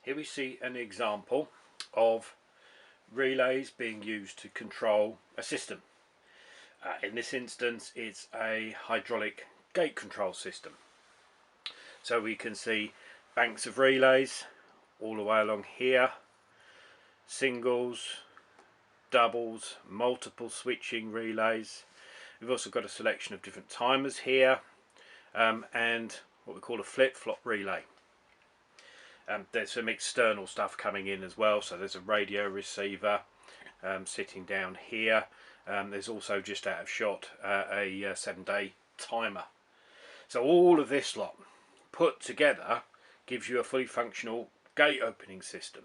Here we see an example of relays being used to control a system. In this instance it's a hydraulic gate control system. So we can see banks of relays all the way along here, singles, doubles, multiple switching relays. We've also got a selection of different timers here, and what we call a flip-flop relay. There's some external stuff coming in as well, so there's a radio receiver sitting down here. There's also, just out of shot, a 7-day timer. So all of this lot put together gives you a fully functional gate opening system.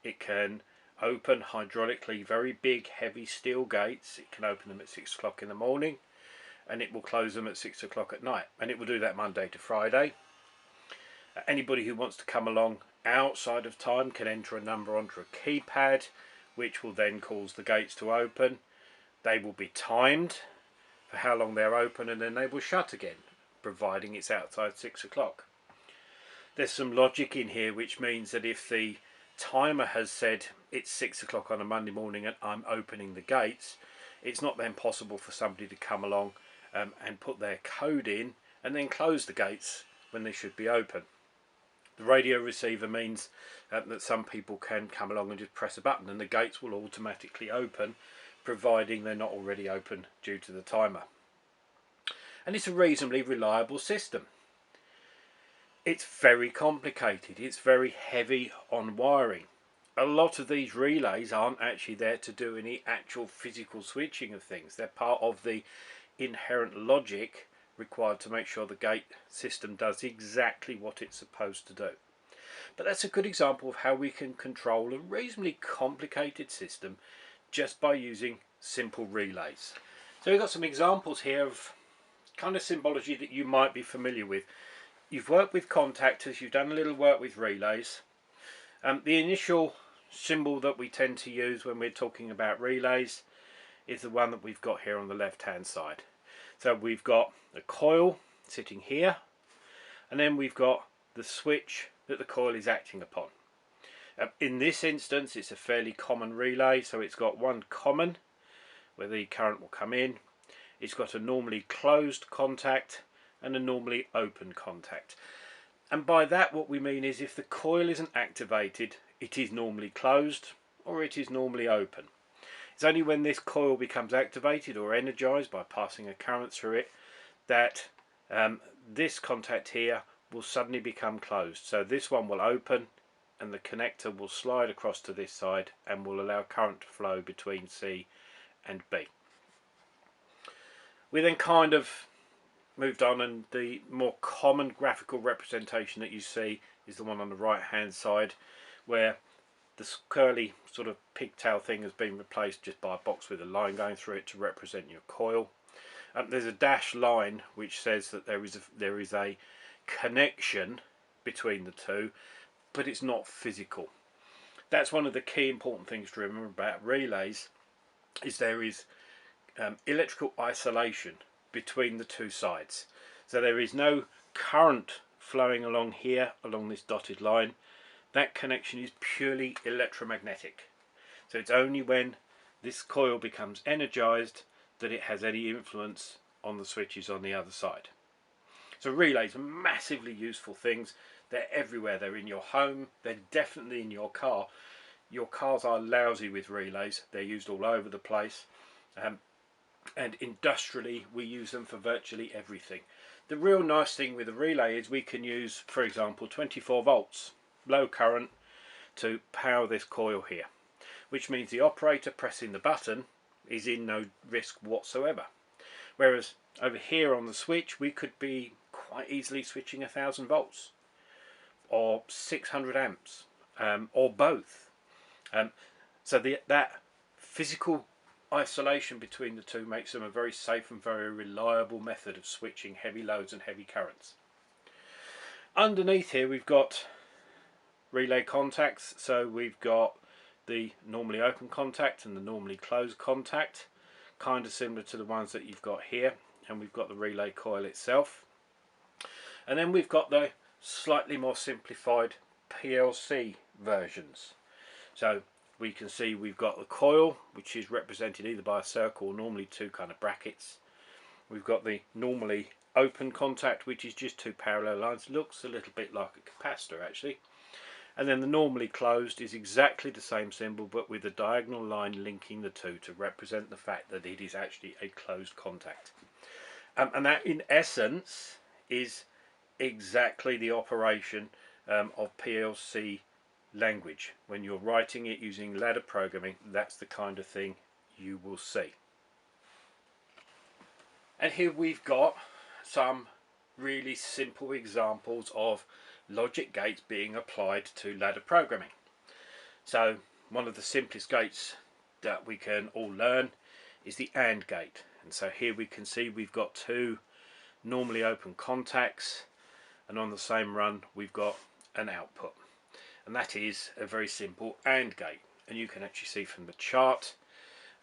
It can open hydraulically very big heavy steel gates. It can open them at 6 o'clock in the morning, and it will close them at 6 o'clock at night, and it will do that Monday to Friday. Anybody who wants to come along outside of time can enter a number onto a keypad, which will then cause the gates to open. They will be timed for how long they're open, and then they will shut again, providing it's outside 6 o'clock. There's some logic in here which means that if the timer has said it's 6 o'clock on a Monday morning and I'm opening the gates, it's not then possible for somebody to come along and put their code in and then close the gates when they should be open. The radio receiver means that some people can come along and just press a button and the gates will automatically open, providing they're not already open due to the timer. And it's a reasonably reliable system. It's very complicated, it's very heavy on wiring. A lot of these relays aren't actually there to do any actual physical switching of things. They're part of the inherent logic required to make sure the gate system does exactly what it's supposed to do. But that's a good example of how we can control a reasonably complicated system just by using simple relays. So we've got some examples here of kind of symbology that you might be familiar with. You've worked with contactors, you've done a little work with relays. The initial symbol that we tend to use when we're talking about relays is the one that we've got here on the left hand side. So we've got a coil sitting here, and then we've got the switch that the coil is acting upon. In this instance it's a fairly common relay, so it's got one common where the current will come in. It's got a normally closed contact and a normally open contact. And by that what we mean is if the coil isn't activated, it is normally closed or it is normally open. It's only when this coil becomes activated or energized by passing a current through it that this contact here will suddenly become closed. So this one will open and the connector will slide across to this side and will allow current to flow between C and B. We then kind of moved on, and the more common graphical representation that you see is the one on the right hand side, where this curly sort of pigtail thing has been replaced just by a box with a line going through it to represent your coil. There's a dashed line which says that there is a connection between the two, but it's not physical. That's one of the key important things to remember about relays, is there is electrical isolation between the two sides. So there is no current flowing along here, along this dotted line. That connection is purely electromagnetic. So it's only when this coil becomes energized that it has any influence on the switches on the other side. So relays are massively useful things. They're everywhere. They're in your home, they're definitely in your car. Your cars are lousy with relays. They're used all over the place. And industrially we use them for virtually everything. The real nice thing with a relay is we can use, for example, 24 volts low current to power this coil here, which means the operator pressing the button is in no risk whatsoever. Whereas over here on the switch we could be quite easily switching 1000 volts or 600 amps or both. So that physical isolation between the two makes them a very safe and very reliable method of switching heavy loads and heavy currents. Underneath here we've got relay contacts. So we've got the normally open contact and the normally closed contact, kind of similar to the ones that you've got here, and we've got the relay coil itself. And then we've got the slightly more simplified PLC versions. So we can see we've got the coil, which is represented either by a circle or normally two kind of brackets. We've got the normally open contact, which is just two parallel lines. Looks a little bit like a capacitor actually. And then the normally closed is exactly the same symbol, but with a diagonal line linking the two to represent the fact that it is actually a closed contact. And that in essence is exactly the operation of PLC language. When you're writing it using ladder programming, that's the kind of thing you will see. And here we've got some really simple examples of logic gates being applied to ladder programming. So one of the simplest gates that we can all learn is the AND gate. And so here we can see we've got two normally open contacts, and on the same run we've got an output. And that is a very simple AND gate. And you can actually see from the chart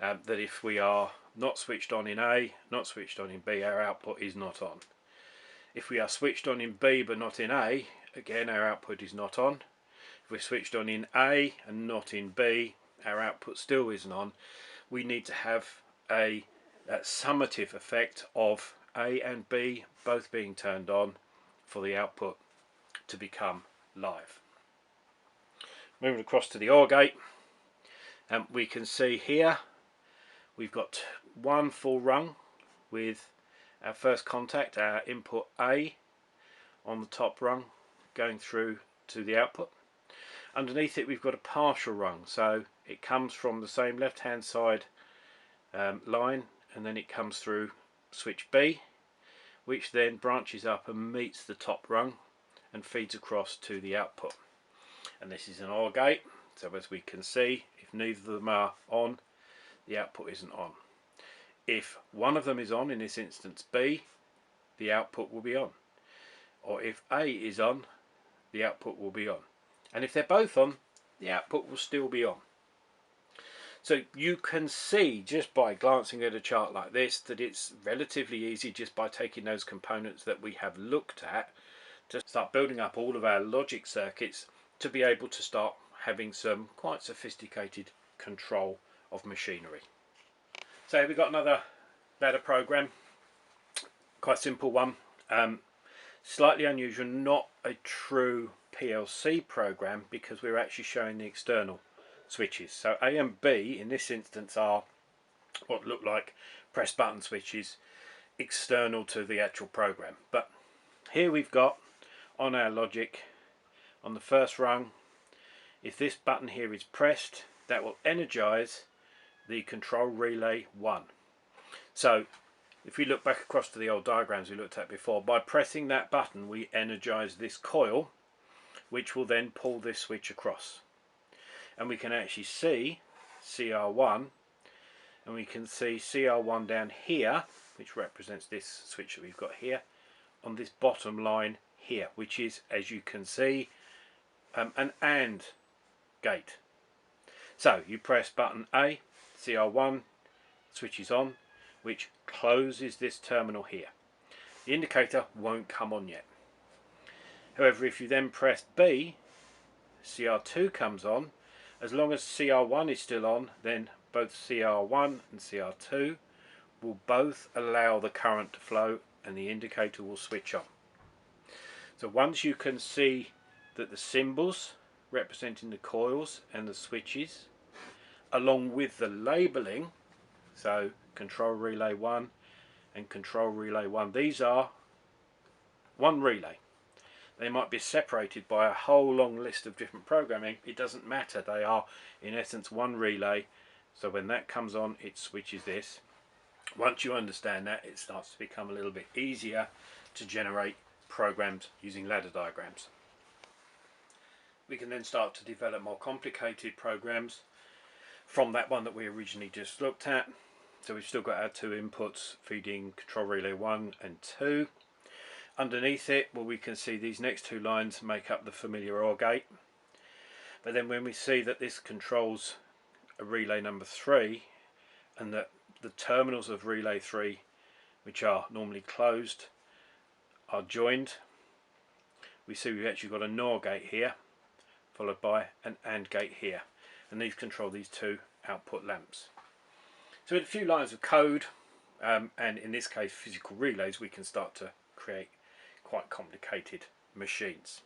that if we are not switched on in A, not switched on in B, our output is not on. If we are switched on in B but not in A, again our output is not on. If we're switched on in A and not in B, our output still isn't on. We need to have a summative effect of A and B both being turned on for the output to become live. Moving across to the OR gate, we can see here we've got one full rung with our first contact, our input A, on the top rung going through to the output. Underneath it we've got a partial rung, so it comes from the same left hand side line, and then it comes through switch B, which then branches up and meets the top rung and feeds across to the output. And this is an OR gate, so as we can see, if neither of them are on, the output isn't on. If one of them is on, in this instance B, the output will be on. Or if A is on, the output will be on. And if they're both on, the output will still be on. So you can see just by glancing at a chart like this that it's relatively easy, just by taking those components that we have looked at, to start building up all of our logic circuits to be able to start having some quite sophisticated control of machinery. So we've got another ladder program, quite simple one, slightly unusual, not a true PLC program because we're actually showing the external switches. So A and B in this instance are what look like press button switches external to the actual program. But here we've got on our logic, on the first rung, if this button here is pressed, that will energize the control relay 1. So if we look back across to the old diagrams we looked at before, by pressing that button we energize this coil, which will then pull this switch across. And we can actually see CR1, and we can see CR1 down here, which represents this switch that we've got here, on this bottom line here, which is, as you can see, an AND gate. So you press button A, CR1 switches on, which closes this terminal here. The indicator won't come on yet. However, if you then press B, CR2 comes on. As long as CR1 is still on, then both CR1 and CR2 will both allow the current to flow and the indicator will switch on. So once you can see that the symbols representing the coils and the switches, along with the labelling, so control relay 1 and control relay 1, these are one relay. They might be separated by a whole long list of different programming. It doesn't matter. They are in essence one relay. So when that comes on, it switches this. Once you understand that, it starts to become a little bit easier to generate programs using ladder diagrams. We can then start to develop more complicated programs from that one that we originally just looked at. So we've still got our two inputs feeding control relay 1 and 2. Underneath it, well, we can see these next two lines make up the familiar OR gate. But then when we see that this controls a relay number 3, and that the terminals of relay 3, which are normally closed, are joined, we see we've actually got a NOR gate here. followed by an AND gate here, and these control these two output lamps. So with a few lines of code, and in this case physical relays, we can start to create quite complicated machines.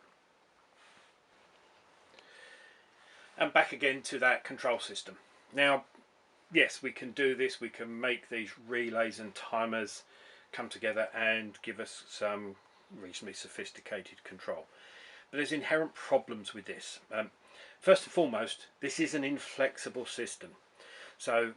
And back again to that control system. Now, yes, we can do this. We can make these relays and timers come together and give us some reasonably sophisticated control. But there's inherent problems with this. First and foremost, this is an inflexible system. So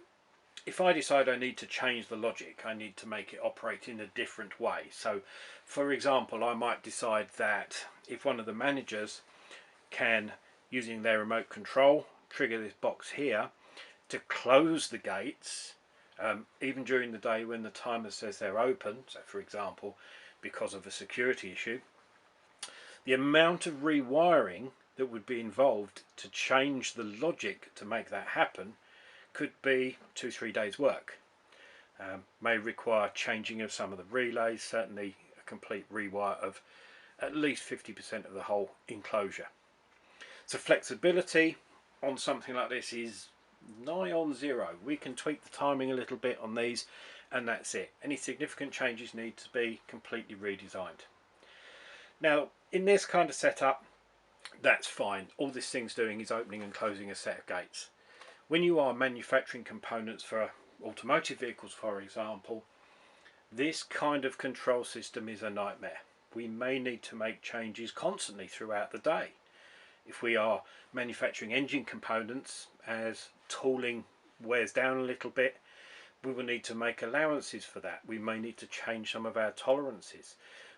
if I decide I need to change the logic, I need to make it operate in a different way. So for example, I might decide that if one of the managers can, using their remote control, trigger this box here to close the gates, even during the day when the timer says they're open, so for example because of a security issue, the amount of rewiring that would be involved to change the logic to make that happen could be 2-3 days work. May require changing of some of the relays, certainly a complete rewire of at least 50% of the whole enclosure. So flexibility on something like this is nigh on zero. We can tweak the timing a little bit on these and that's it. Any significant changes need to be completely redesigned. Now in this kind of setup, that's fine. All this thing's doing is opening and closing a set of gates. When you are manufacturing components for automotive vehicles, for example, this kind of control system is a nightmare. We may need to make changes constantly throughout the day. If we are manufacturing engine components, as tooling wears down a little bit, we will need to make allowances for that. We may need to change some of our tolerances.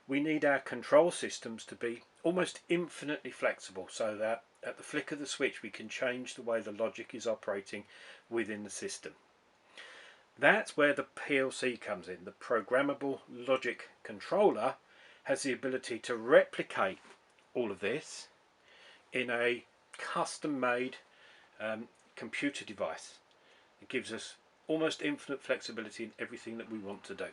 We need our control systems to be almost infinitely flexible, so that at the flick of the switch we can change the way the logic is operating within the system. That's where the PLC comes in. The Programmable Logic Controller has the ability to replicate all of this in a custom-made computer device. It gives us almost infinite flexibility in everything that we want to do.